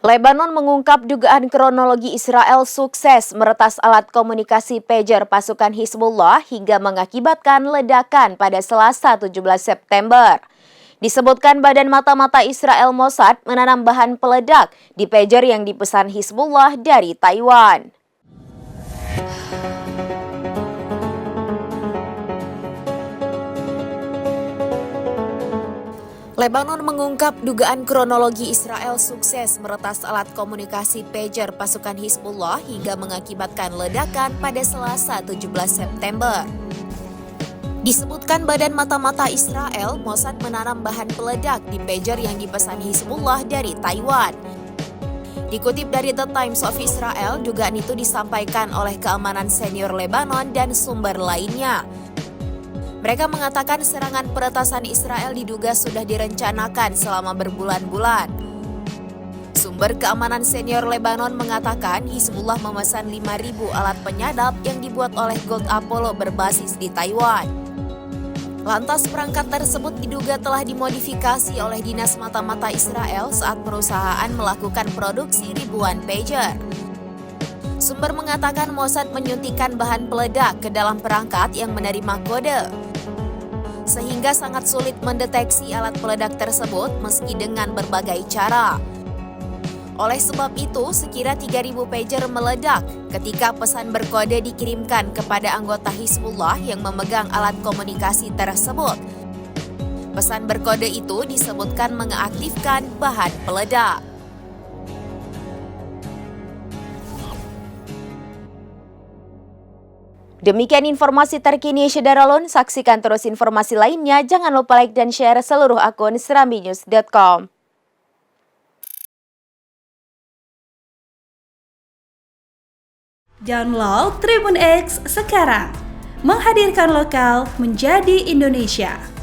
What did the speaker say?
Lebanon mengungkap dugaan kronologi Israel sukses meretas alat komunikasi pager pasukan Hizbullah hingga mengakibatkan ledakan pada Selasa 17 September. Disebutkan Badan Mata-Mata Israel Mossad menanam bahan peledak di pager yang dipesan Hizbullah dari Taiwan. Lebanon mengungkap dugaan kronologi Israel sukses meretas alat komunikasi pager pasukan Hizbullah hingga mengakibatkan ledakan pada Selasa 17 September. Disebutkan Badan Mata-Mata Israel, Mossad menanam bahan peledak di pager yang dipesan Hizbullah dari Taiwan. Dikutip dari The Times of Israel, dugaan itu disampaikan oleh keamanan senior Lebanon dan sumber lainnya. Mereka mengatakan serangan peretasan Israel diduga sudah direncanakan selama berbulan-bulan. Sumber keamanan senior Lebanon mengatakan Hizbullah memesan 5.000 alat penyadap yang dibuat oleh Gold Apollo berbasis di Taiwan. Lantas perangkat tersebut diduga telah dimodifikasi oleh Dinas Mata-Mata Israel saat perusahaan melakukan produksi ribuan pager. Sumber mengatakan Mossad menyuntikkan bahan peledak ke dalam perangkat yang menerima kode, sehingga sangat sulit mendeteksi alat peledak tersebut meski dengan berbagai cara. Oleh sebab itu, sekira 3.000 pager meledak ketika pesan berkode dikirimkan kepada anggota Hizbullah yang memegang alat komunikasi tersebut. Pesan berkode itu disebutkan mengaktifkan bahan peledak. Demikian informasi terkini Syederalun. Saksikan terus informasi lainnya. Jangan lupa like dan share seluruh akun serambinews.com. Download Tribun X sekarang. Menghadirkan lokal menjadi Indonesia.